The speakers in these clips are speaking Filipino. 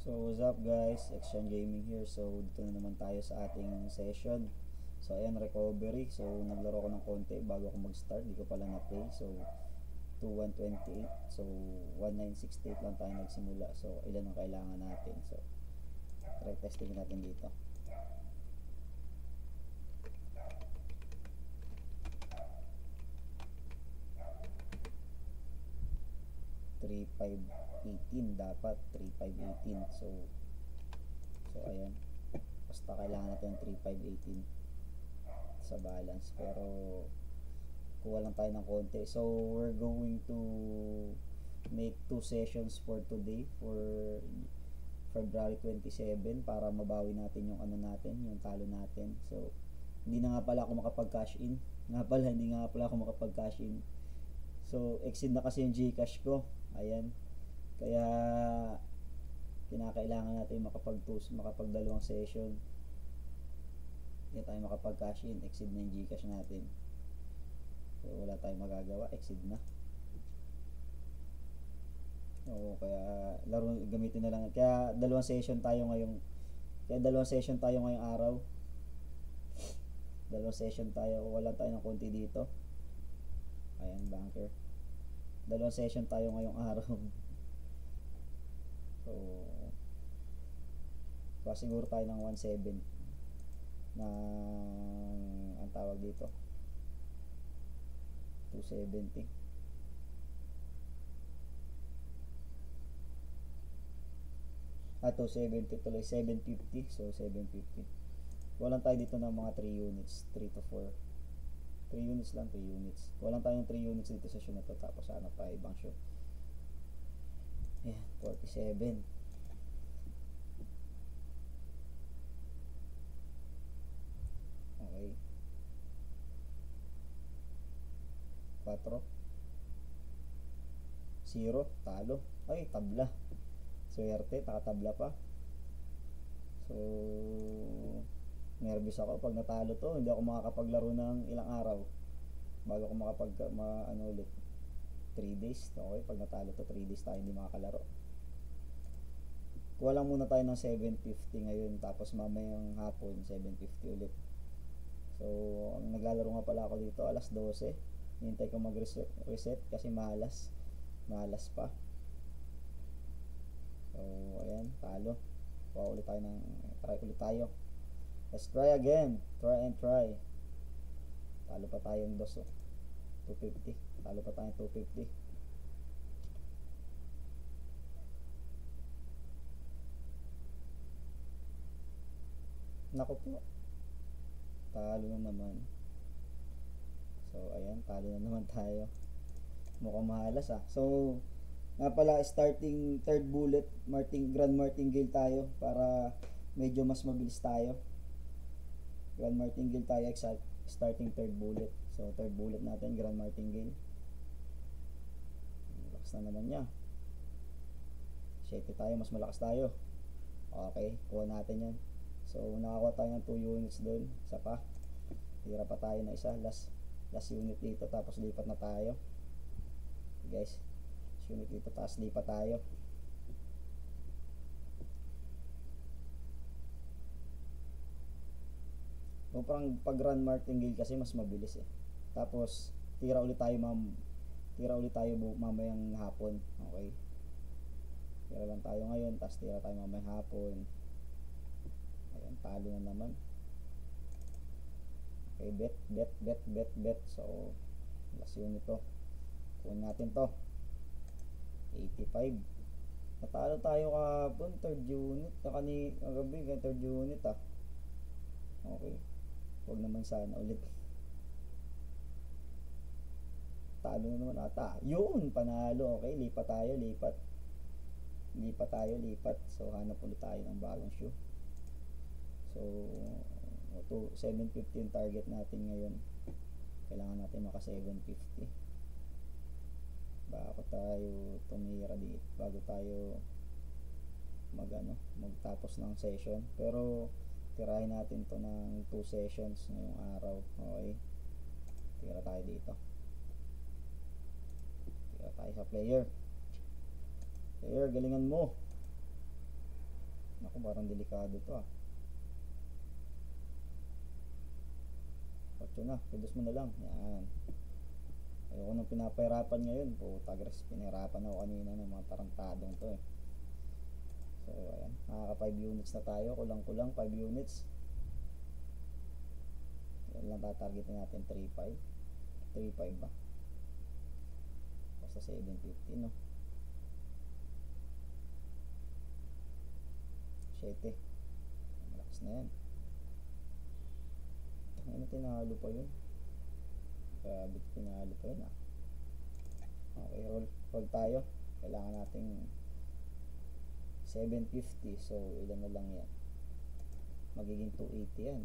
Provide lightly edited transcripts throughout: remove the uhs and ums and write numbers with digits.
So what's up guys, Action Gaming here. So dito na naman tayo sa ating session. So ayan, recovery. So naglaro ko ng konti bago ako mag-start. Di ko pala na-play. So 2128. So 1968 lang tayo nagsimula. So ilan ang kailangan natin. So try testing natin dito. Three five 18 dapat 3518. So ayan, basta kailangan natin ng 3518 sa balance, pero kuha lang tayo ng konti. So we're going to make 2 sessions for today, for February 27, para mabawi natin yung ano natin, yung talo natin. So hindi na nga pala ako makapag-cash in. Hindi nga pala ako makapag-cash in. So exceed na kasi yung Gcash ko. Ayan. Kaya kinakailangan natin makapag-2 session. Hindi tayo makapag-cash in, exceed na yung Gcash natin. So wala tayong magagawa, exceed na. Oo, kaya gamitin na lang. Kaya dalawang session tayo ngayong araw. Dalawang session tayo, wala tayo ng konti dito. Ayan, banker. Dalawang session tayo ngayong araw. So siguro tayo ng 1.7 na ang tawag dito 270. At 270 tuloy, 750. So 750. Walang tayo dito ng mga 3 units, 3 to 4. 3 units lang, 3 units. Walang tayong 3 units dito sa show na to. Tapos ano pa, ibang show. Ayan, 47. Okay. 4. 0, talo. Ay, tabla. Swerte, nakatabla pa. So nervous ako pag natalo to. Hindi ako makakapaglaro ng ilang araw bago ako ulit. 3 days. Okay, pag natalo to, 3 days tayo hindi makakalaro. Kuha lang muna tayo ng 750 ngayon, tapos mamayang hapon 750 ulit. So naglalaro nga pala ako dito alas 12. Hintay ko mag-reset kasi malas pa. So ayan, talo. Try ulit tayo. Let's try again. Try and try. Talo pa tayong 250. Talo pa tayong 250. Naku po. Talo na naman. So ayan, talo na naman tayo. Mukhang mahalas ah. So nga pala, starting third bullet, Grand Martingale tayo para medyo mas mabilis tayo. Grand Martingale tayo, starting third bullet. So third bullet natin, Grand Martingale. Lakas na naman niya. 7 tayo, mas malakas tayo. Okay, kuha natin yan. So nakakuha tayo ng 2 units doon. Isa pa, tira pa tayo na isa. Last unit dito, tapos lipat na tayo. Okay, guys, unit dito, taas lipat tayo. Parang pag Grand Martingale kasi mas mabilis eh. Tapos tira ulit tayo mamayang hapon. Okay, tira lang tayo ngayon, tapos tira tayo mamayang hapon. Ayan, talo na naman. Okay, bet. So last unit to, kunin natin to, 85. Natalo tayo kahapon, third unit. Kagabi, third unit ah. Okay, huwag naman sana ulit. Talo na naman ata. Yun, panalo. Okay, lipat tayo. So hanap ulit tayo ng bagong shoe. So 750 yung target natin ngayon. Kailangan natin maka 750 bago tayo tumira dito, bago tayo magtapos ng session. Pero tirahin natin to ng 2 sessions ngayong araw. Okay, tira tayo dito. Tira tayo sa player, galingan mo. Parang delikado to ah. 8 na, reduce mo na lang. Yan. Ayoko nang pinapahirapan ngayon. Puta gres, pinahirapan ako kanina ng mga tarantadong to eh. So ayan, nakaka 5 units na tayo. Kulang-kulang 5 units. Yan lang tatargetin natin, 3.5. 3.5 ba? Basta 7.50 no. 7. Malakas na yan. Ano, tinalo pa yun? Grabe, tinalo pa yun ah. Okay, roll tayo. Kailangan nating 750. So ilan na lang yan? Magiging 280 yan.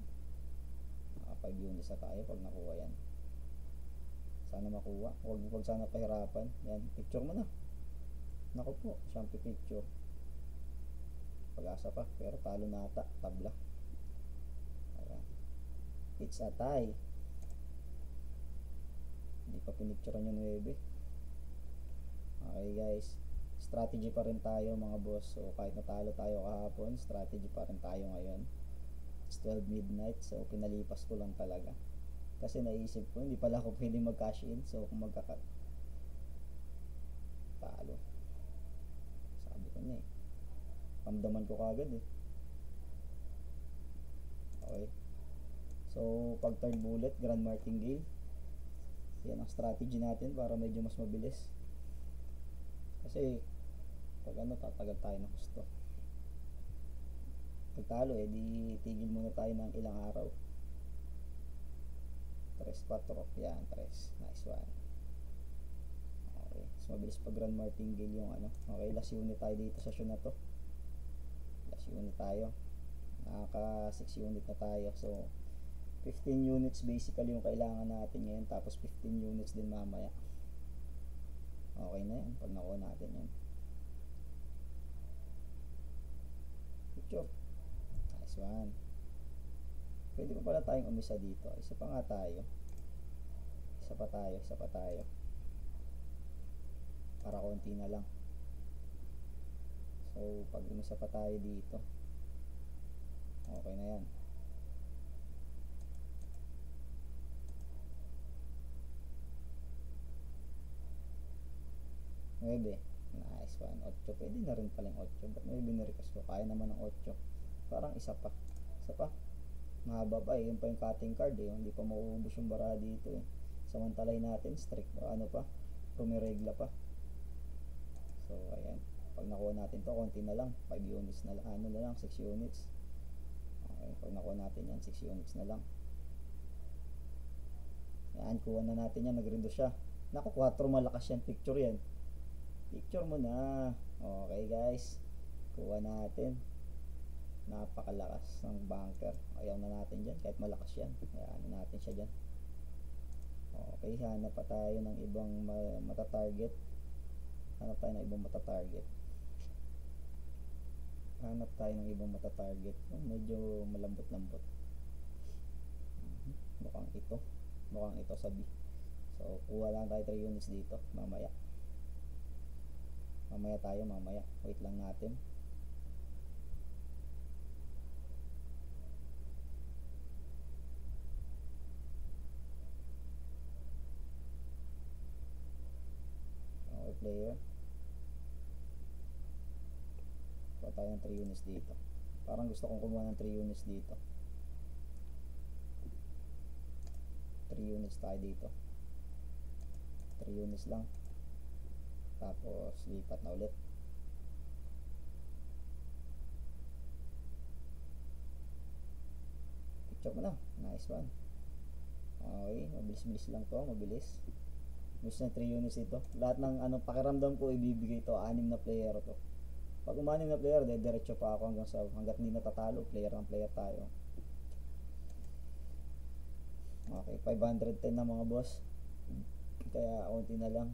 Naka 5 units na tayo pag nakuha yan. Sana makuha. Huwag sana pahirapan. Yan, picture mo na. Naku po, siyang picture. Pag-asa pa, pero talo na ata. Tabla. Ayan. It's a tie. Hindi pa pinicturean yung 9. Okay guys, strategy pa rin tayo mga boss. So kahit natalo tayo kahapon, strategy pa rin tayo ngayon. It's 12 midnight, so pinalipas ko lang talaga. Kasi naisip ko, hindi pala ako pwede mag-cash in. So kung magka-cut, talo. Sabi ko na eh. Ramdaman ko kagad eh. Okay. So pag third bullet, Grand Martingale. Yan ang strategy natin para medyo mas mabilis. Kasi pag ano, tatagal tayo ng gusto. Pag talo eh, di tigil muna tayo ng ilang araw. 3-4. Yan, 3. Nice one. Okay, so mabilis pag Grand Martingale yung ano. Okay, last unit tayo dito sa show na to. Last unit tayo. Nakaka 6 unit na tayo. So 15 units basically yung kailangan natin ngayon, tapos 15 units din mamaya. Okay na yan pag nakuha natin yan. Picture. Nice one. Pwede pa pala tayong umisa dito. Isa pa nga tayo. Isa pa tayo. Para konti na lang. So pag umisa pa tayo dito, okay na yan. Nice one. 8. Pwede na rin palang 8. Ba't may binirikas ko? Kaya naman ng 8. Parang isa pa. Mahaba pa eh. Yun pa yung cutting card eh. Hindi pa mauubos yung bara dito eh. Samantalay natin. Strict ano pa. Rumiregla pa. So ayan. Pag nakuha natin to, konti na lang. 5 units na lang. Ano na lang? 6 units. Okay. Pag nakuha natin yan, 6 units na lang. Yan. Kuha na natin yan. Nag-reduce siya. Naku, 4 malakas yan. Picture yan. Picture mo na. Okay guys, kuha natin. Napakalakas ng bunker. Ayaw na natin dyan kahit malakas yan. Ayaw natin siya dyan. Okay, hanap pa tayo ng ibang mata-target. Medyo malambot-lambot. Mukhang ito sa B. So kuha lang tayo 3 units dito. Mamaya wait lang natin. Okay, player, kuha tayo ng 3 units dito. Parang gusto kong kumuha ng 3 units dito. 3 units tayo dito. 3 units lang. Tapos lipat na ulit. Picture mo na. Nice one. Okay, mabilis lang to. Mabilis na 3 units ito. Lahat ng pakiramdam ko ibibigay to. 6 na player to. Pag 6 na player, diretso pa ako hanggat hindi natatalo. Player tayo. Okay, 510 na mga boss. Kaya konti na lang.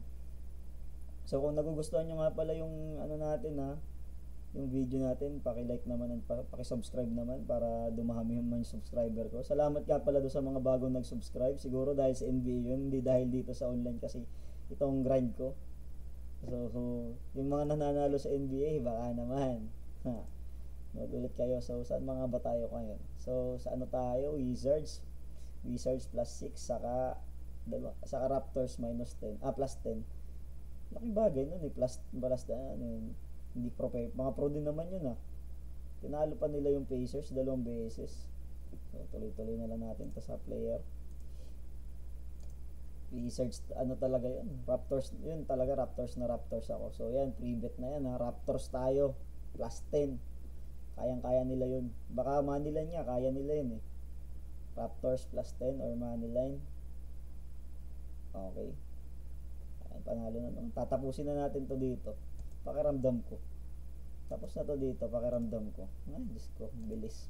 So kung nagugustuhan nyo nga pala yung natin yung video natin, paki-like naman at paki-subscribe naman para dumami yung mga subscriber ko. Salamat nga pala doon sa mga bagong nag-subscribe. Siguro dahil sa NBA yun, hindi dahil dito sa online kasi itong grind ko. So yung mga nananalo sa NBA, baka naman. Note ulit kayo. So, saan mga ba tayo ngayon? So, sa ano tayo? Wizards. Wizards plus 6, saka Raptors minus 10. Plus 10. Laking bagay nun eh. Plus ano yun. Hindi mga pro din naman yun ah. Tinalo pa nila yung Pacers 2 beses. So, tuloy-tuloy na lang natin to sa player. Wizards, ano talaga yun? Raptors, yun talaga Raptors na Raptors ako. So, yan, pre-bet na yan ha. Raptors tayo. Plus 10. Kayang-kaya nila yun. Baka moneyline niya, kaya nila yun eh. Raptors plus 10 or moneyline. Okay. Ayan, panalo na naman. Tatapusin na natin to dito. Pakiramdam ko. Tapos na to dito, pakiramdam ko. Ay, Diyos ko, bilis.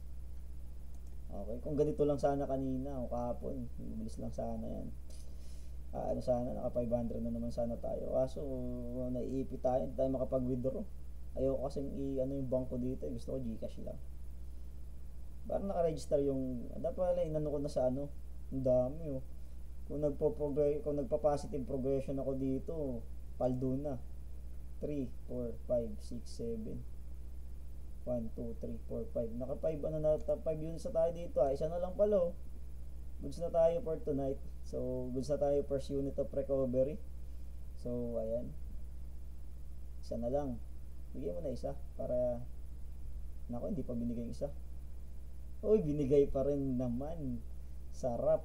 Okay, kung ganito lang sana kanina o kahapon, bilis lang sana yan. Ano sana, naka 500 na naman sana tayo. Kaso, naiipit tayo, hindi tayo makapag-withdraw. Ayoko kasing ano yung bangko dito, gusto ko Gcash lang. Parang naka-register yung, dapat pala inano ko na sa ano, ang dami oh. Kung nagpa-positive progression ako dito, paldo na. 3, 4, 5, 6, 7. 1, 2, 3, 4, 5. Naka 5, ano na, 5 units na tayo dito ah. Isa na lang pala oh. Goods na tayo for tonight. So, goods na tayo first unit of recovery. So, ayan. Isa na lang. Bigyan mo na isa para, nako, hindi pa binigay isa. Uy, binigay pa rin naman. Sarap.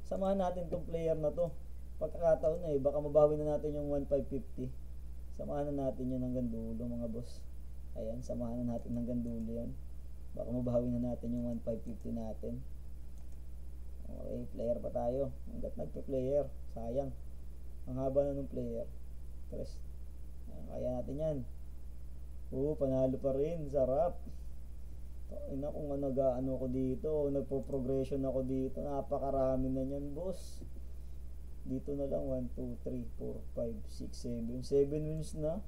Samahan natin tong player na to. Pagkakataon na eh, baka mabawi na natin yung 1,550. Samahan na natin yun hanggang dulo mga boss. Ayan, samahan na natin hanggang dulo yan. Baka mabawi na natin yung 1,550 natin. Okay, player pa tayo. Hanggat nagpe-player, sayang. Ang haba na ng player. Tres. Kaya natin yan. Panalo pa rin. Sarap. Ina, kung nag-ano ko dito, nagpo-progression ako dito, napakarami na yan, boss. Dito na lang 1, 2, 3, 4, 5, 6, 7 wins na.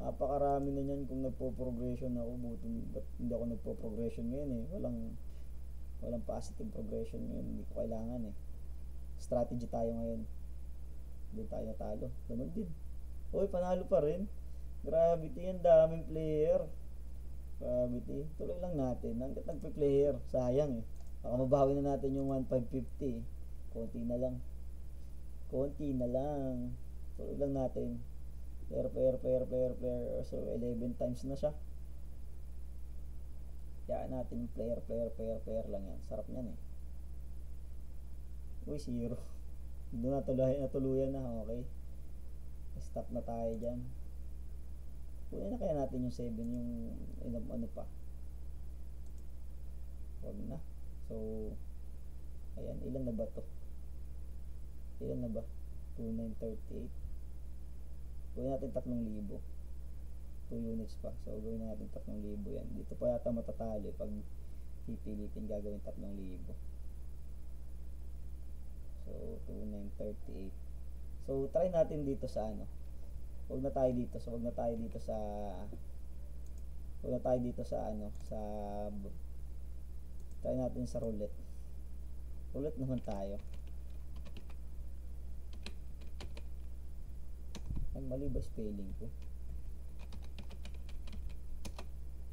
Napakarami na yan kung nagpo-progression ako. Buti ba't hindi ako nagpo-progression ngayon eh. Walang positive progression ngayon, hindi ko kailangan eh. Strategy tayo ngayon. Doon tayo natalo. Ganun din. Panalo pa rin. Gravity yan, daming player. Gravity. Tuloy lang natin. Hanggat nagpe-player. Sayang eh. Baka mabawi na natin yung 1,550 eh. Konti na lang. Tuloy lang natin. Player. So, 11 times na siya. Kaya natin player lang yan. Sarap niyan eh. Zero. Doon natuluyan na. Okay. Stop na tayo dyan. Kunin na kaya natin yung 7, yung ano pa. Huwag na. So, ayan. Ilan na ba to? 2,938. Kunin natin 3,000. 2 units pa. So, gawin natin 3,000 yan. Dito pa yata matatalo pag pipilitin gagawin 3,000. So, 2,938. So, try natin dito sa ano. Huwag na tayo dito sa try natin sa roulette. Roulette naman tayo. Ay, mali ba spelling ko?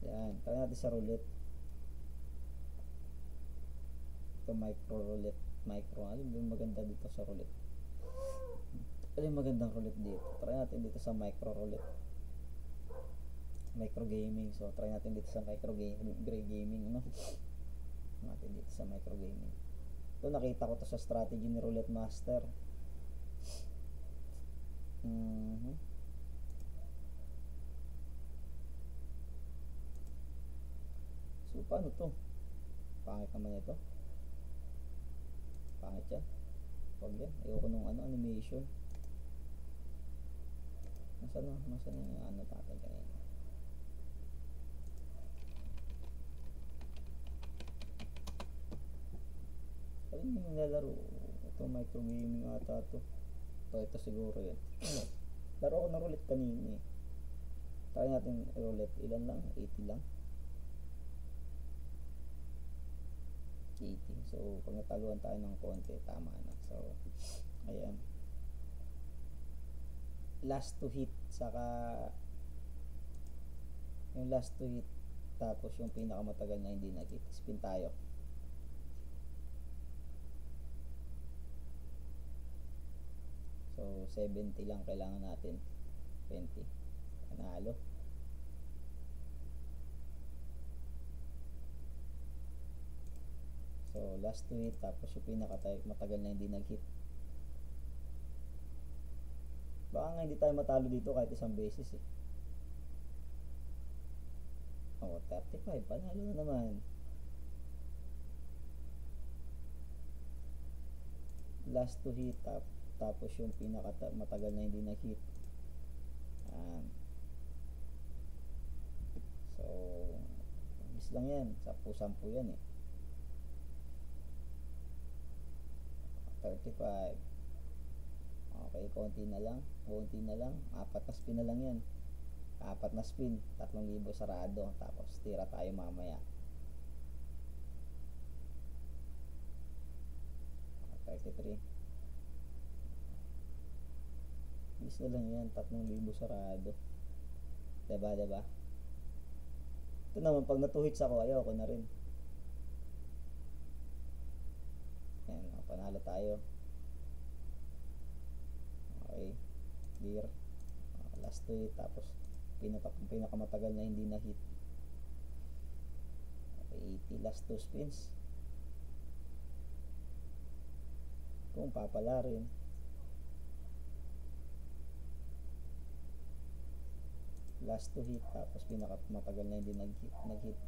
Yan, try natin sa roulette. Ito micro roulette. Ano yung maganda dito sa roulette? Ano yung magandang roulette dito? Try natin dito sa micro roulette. Micro gaming. So, try natin dito sa micro gaming. Ano? Natin dito sa micro gaming. Ito, nakita ko to sa strategy ni Roulette Master. So, paano to? Pangit naman ito. Pangit yan. Huwag yan. Ayoko nung animation. Nasaan yung ano natin kanina? Alin yung nilalaro? Ito micro gaming ata to. Ito siguro yan. Laro ko na roulette kanina eh. Try natin roulette. Ilan lang? 80 lang. 80. So, pag nataluan tayo ng konti, tama na. So, ayan. Last to hit, saka yung last to hit tapos yung pinakamatagal na hindi nag-hit. Spin tayo. So 70 lang kailangan natin. 20. Panalo. So last to hit, tapos yung pinakamatagal na hindi nag-hit. Baka nga hindi tayo matalo dito kahit isang beses eh. Oh, 35. Panalo na naman. Last to hit, tapos yung pinakamatagal na hindi nag-hit. So bis lang yan, 10-10 yan eh. 35. Okay, konti na lang, 4 na spin na lang yan. 4 na spin, 3,000 sarado, tapos tira tayo mamaya. 33. Bis na lang yan, 3,000 sarado. Diba? Ito naman, pag natuhits ako, ayoko na rin. Yan, panalo tayo. Okay, clear. Last to hit, tapos pinakamatagal na hindi na hit. Okay, 80. Last 2 spins. Kung papala rin. Last to hit, tapos pinakamatagal na hindi nag-hit.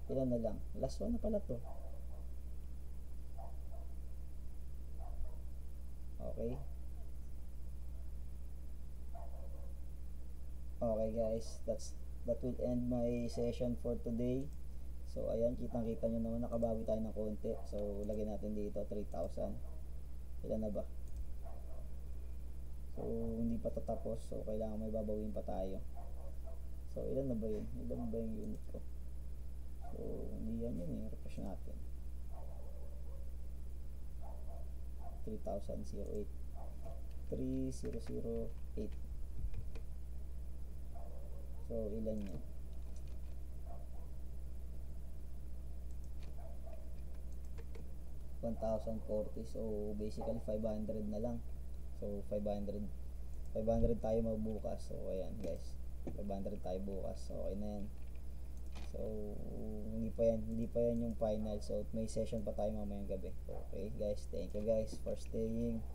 Ilan na lang? Last one na pala to. Okay. Okay guys, that will end my session for today. So ayan, kitang-kita nyo naman nakabawi tayo ng konti. So lagyan natin dito 3,000. Ilan na ba? So hindi pa tatapos, so kailangan may babawin pa tayo. So ilan na ba yun? Ilan ba yung unit ko? So hindi yan yun eh, refresh natin. 3,008. 3,008. So ilan yun? 1,040. So basically 500 na lang. So 500 tayo magbukas. So ayan guys, 500 tayo bukas. So okay na yan. So hindi pa yan yung final. So may session pa tayo mamayang gabi. Okay guys, thank you guys for staying.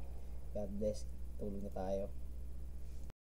God bless. Tulog na tayo.